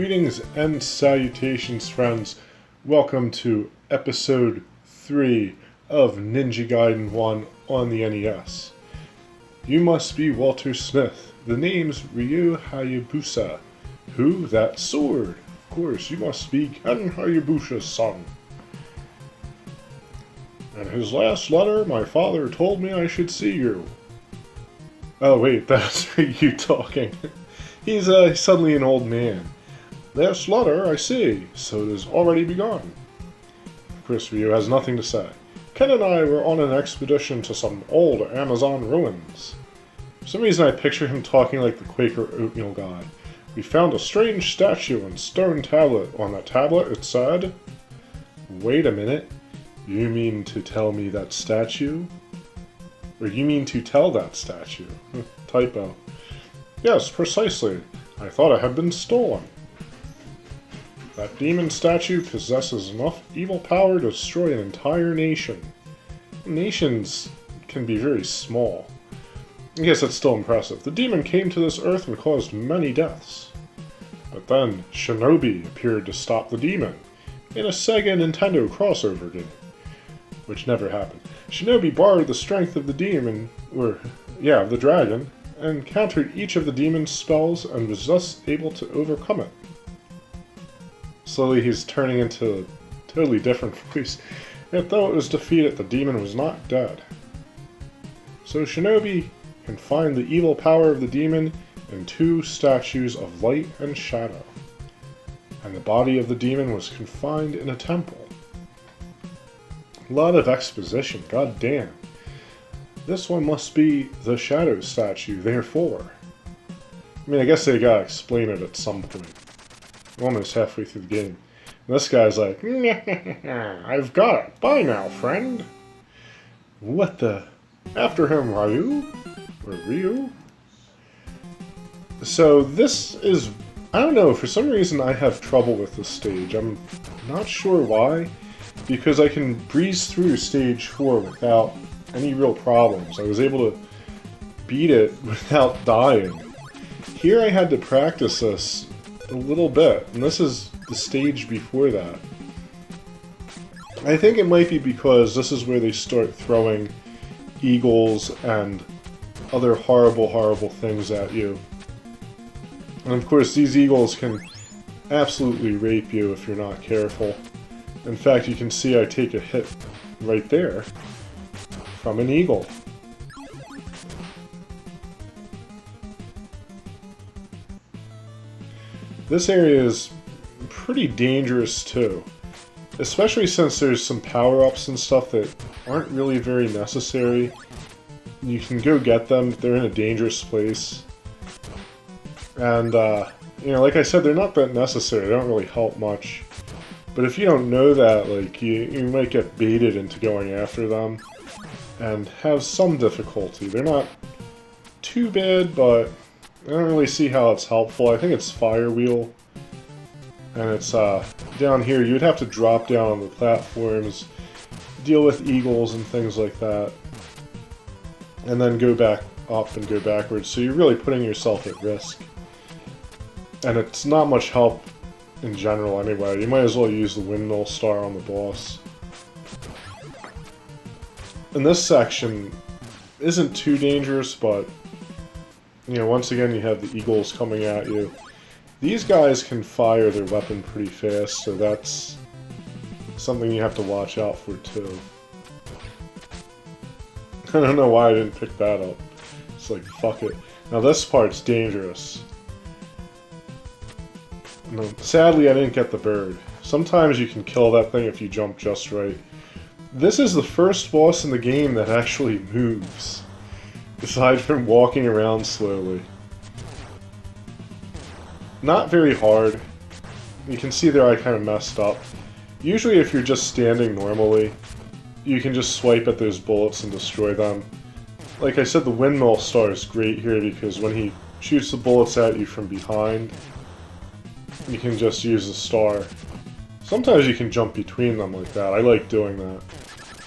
Greetings and salutations, friends. Welcome to episode 3 of Ninja Gaiden 1 on the NES. You must be Walter Smith. The name's Ryu Hayabusa. Who? That sword. Of course, you must be Ken Hayabusa's son. In his last letter, my father told me I should see you. Oh wait, that's Ryu talking. He's suddenly an old man. Last letter, I see, so it has already begun. Of course, Ryu has nothing to say. Ken and I were on an expedition to some old Amazon ruins. For some reason I picture him talking like the Quaker oatmeal guy. We found a strange statue and stone tablet. On that tablet it said... Wait a minute. You mean to tell me that statue? Or you mean to tell that statue? Typo. Yes, precisely. I thought it had been stolen. That demon statue possesses enough evil power to destroy an entire nation. Nations can be very small. I guess that's still impressive. The demon came to this earth and caused many deaths. But then, Shinobi appeared to stop the demon in a Sega Nintendo crossover game. Which never happened. Shinobi borrowed the strength of the demon, of the dragon, and countered each of the demon's spells and was thus able to overcome it. Slowly he's turning into a totally different voice. Yet though it was defeated, the demon was not dead. So Shinobi can find the evil power of the demon in two statues of light and shadow. And the body of the demon was confined in a temple. A lot of exposition, god damn. This one must be the shadow statue, therefore. I mean, I guess they gotta explain it at some point. Almost halfway through the game. And this guy's like, I've got it. Bye now, friend. What the? After him, Ryu? Or Ryu? So this is, I don't know, for some reason I have trouble with this stage. I'm not sure why. Because I can breeze through stage 4 without any real problems. I was able to beat it without dying. Here I had to practice this a little bit, and this is the stage before that. I think it might be because this is where they start throwing eagles and other horrible, horrible things at you. And of course these eagles can absolutely rape you if you're not careful. In fact, you can see I take a hit right there from an eagle. This area is pretty dangerous too, especially since there's some power-ups and stuff that aren't really very necessary. You can go get them, but they're in a dangerous place. And, like I said, they're not that necessary, they don't really help much. But if you don't know that, like, you might get baited into going after them and have some difficulty. They're not too bad, but I don't really see how it's helpful. I think it's Fire Wheel, and it's down here. You would have to drop down on the platforms, deal with eagles and things like that, and then go back up and go backwards. So you're really putting yourself at risk. And it's not much help in general anyway. You might as well use the windmill star on the boss. And this section isn't too dangerous, but once again you have the eagles coming at you. These guys can fire their weapon pretty fast, so that's something you have to watch out for too. I don't know why I didn't pick that up. It's like, fuck it. Now this part's dangerous. No, sadly, I didn't get the bird. Sometimes you can kill that thing if you jump just right. This is the first boss in the game that actually moves, aside from walking around slowly. Not very hard. You can see there I kind of messed up. Usually if you're just standing normally, you can just swipe at those bullets and destroy them. Like I said, the windmill star is great here because when he shoots the bullets at you from behind, you can just use the star. Sometimes you can jump between them like that. I like doing that.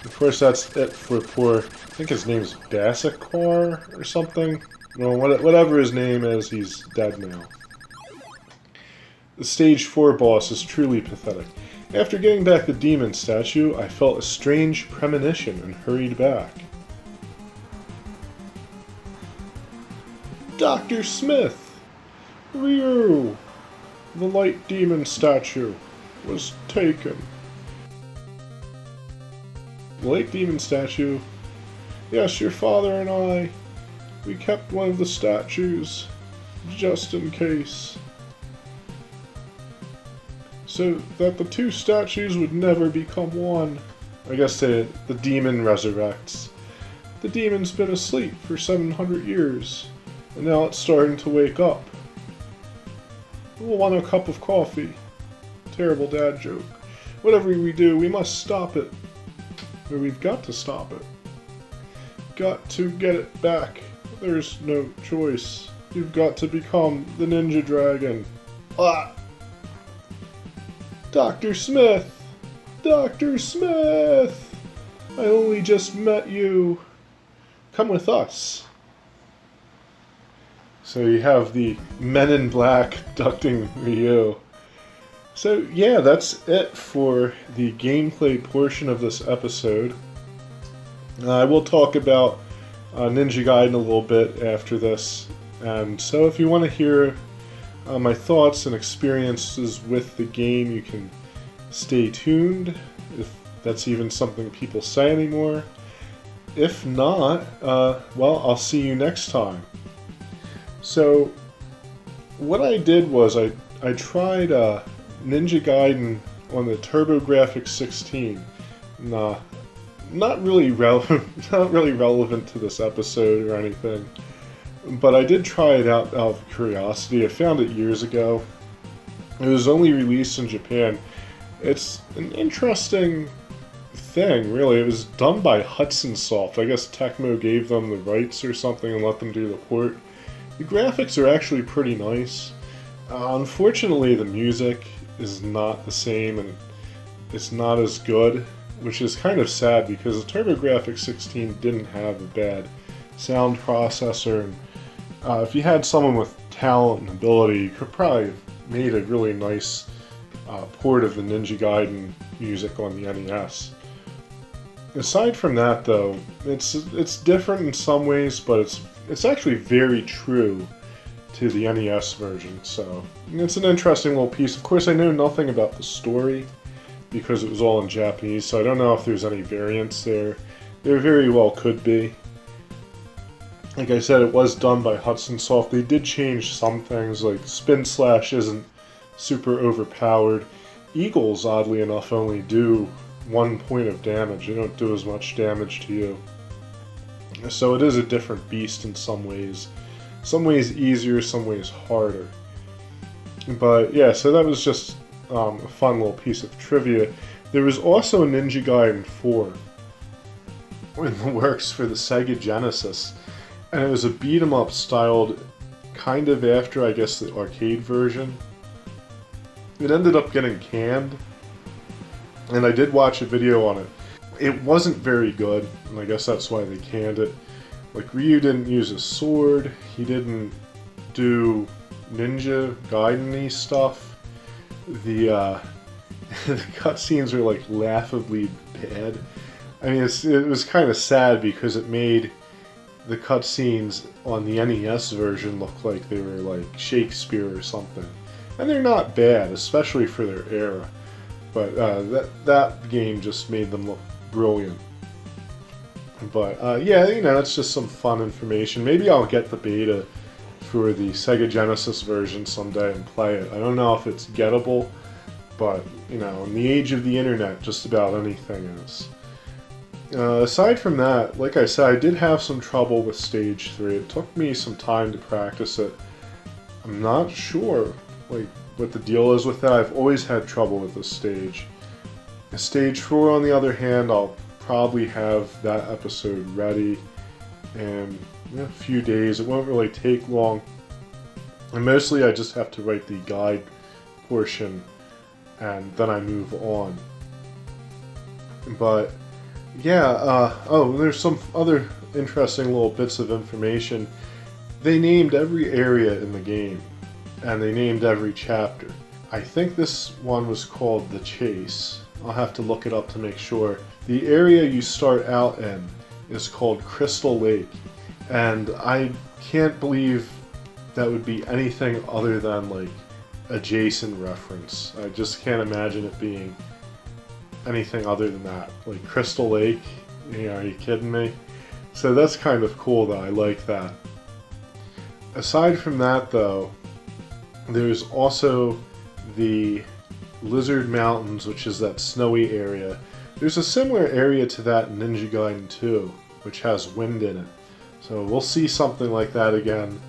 Of course, that's it for poor, I think his name's Basikor or something. Well, whatever his name is, he's dead now. The stage 4 boss is truly pathetic. After getting back the demon statue, I felt a strange premonition and hurried back. Dr. Smith! Ryu! The light demon statue was taken. The light demon statue? Yes, your father and I. We kept one of the statues, just in case. So that the two statues would never become one. I guess the demon resurrects. The demon's been asleep for 700 years, and now it's starting to wake up. We'll want a cup of coffee. Terrible dad joke. Whatever we do, we must stop it. Or we've got to stop it. Got to get it back. There's no choice. You've got to become the Ninja Dragon. Ah! Dr. Smith! Dr. Smith! I only just met you. Come with us. So you have the Men in Black abducting Ryu. So yeah, that's it for the gameplay portion of this episode. I will talk about Ninja Gaiden a little bit after this. And so if you want to hear my thoughts and experiences with the game, you can stay tuned, if that's even something people say anymore. If not, well, I'll see you next time. So, what I did was I tried Ninja Gaiden on the TurboGrafx 16. Not really relevant to this episode or anything. But I did try it out of curiosity. I found it years ago. It was only released in Japan. It's an interesting thing, really. It was done by Hudson Soft. I guess Tecmo gave them the rights or something and let them do the port. The graphics are actually pretty nice. Unfortunately, the music is not the same and it's not as good, which is kind of sad because the TurboGrafx 16 didn't have a bad sound processor. And if you had someone with talent and ability, you could probably have made a really nice port of the Ninja Gaiden music on the NES. Aside from that, though, it's different in some ways, but it's actually very true to the NES version. So it's an interesting little piece. Of course, I know nothing about the story because it was all in Japanese, so I don't know if there's any variants there. There very well could be. Like I said, it was done by Hudson Soft. They did change some things, like Spin Slash isn't super overpowered. Eagles, oddly enough, only do 1 point of damage. They don't do as much damage to you. So it is a different beast in some ways. Some ways easier, some ways harder. But yeah, so that was just a fun little piece of trivia. There was also a Ninja Gaiden 4 in the works for the Sega Genesis. And it was a beat-em-up styled kind of after, I guess, the arcade version. It ended up getting canned, and I did watch a video on it. It wasn't very good, and I guess that's why they canned it. Like, Ryu didn't use a sword, he didn't do Ninja Gaiden-y stuff. The cutscenes are, like, laughably bad. I mean, it was kind of sad because it made the cutscenes on the NES version look like they were like Shakespeare or something. And they're not bad, especially for their era. But that game just made them look brilliant. But yeah, you know, it's just some fun information. Maybe I'll get the beta for the Sega Genesis version someday and play it. I don't know if it's gettable, but, you know, in the age of the internet, just about anything is. Aside from that, like I said, I did have some trouble with Stage 3. It took me some time to practice it. I'm not sure like what the deal is with that. I've always had trouble with this stage. Stage 4, on the other hand, I'll probably have that episode ready in a few days. It won't really take long. And mostly I just have to write the guide portion and then I move on. But yeah, oh, there's some other interesting little bits of information. They named every area in the game, and they named every chapter. I think this one was called The Chase. I'll have to look it up to make sure. The area you start out in is called Crystal Lake, and I can't believe that would be anything other than like a Jason reference. I just can't imagine it being anything other than that. Like Crystal Lake, are you kidding me? So that's kind of cool though, I like that. Aside from that though, there's also the Lizard Mountains, which is that snowy area. There's a similar area to that in Ninja Gaiden 2, which has wind in it. So we'll see something like that again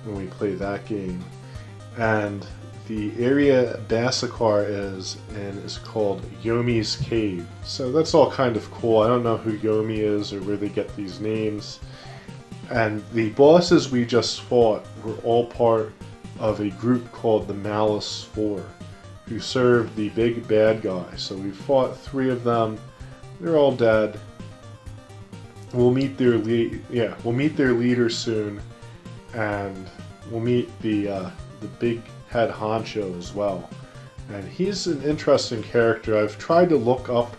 when we play that game. And the area Basakar is in is called Yomi's Cave. So that's all kind of cool. I don't know who Yomi is or where they get these names. And the bosses we just fought were all part of a group called the Malice 4, who served the big bad guy. So we fought 3 of them. They're all dead. We'll meet their leader soon, and we'll meet the big head honcho as well. And he's an interesting character. I've tried to look up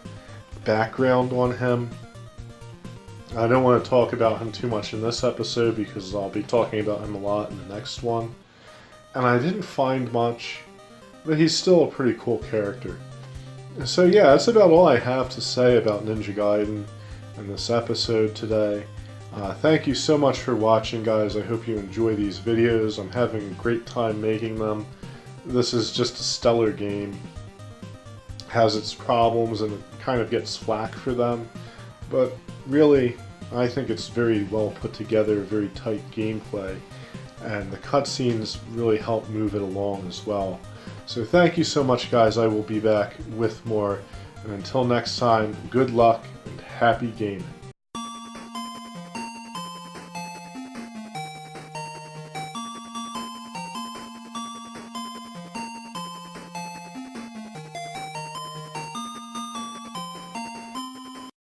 background on him. I don't want to talk about him too much in this episode because I'll be talking about him a lot in the next one. And I didn't find much, but he's still a pretty cool character. So yeah, that's about all I have to say about Ninja Gaiden in this episode today. Thank you so much for watching, guys. I hope you enjoy these videos. I'm having a great time making them. This is just a stellar game. Has its problems and it kind of gets flack for them, but really, I think it's very well put together, very tight gameplay, and the cutscenes really help move it along as well. So thank you so much, guys. I will be back with more, and until next time, good luck and happy gaming.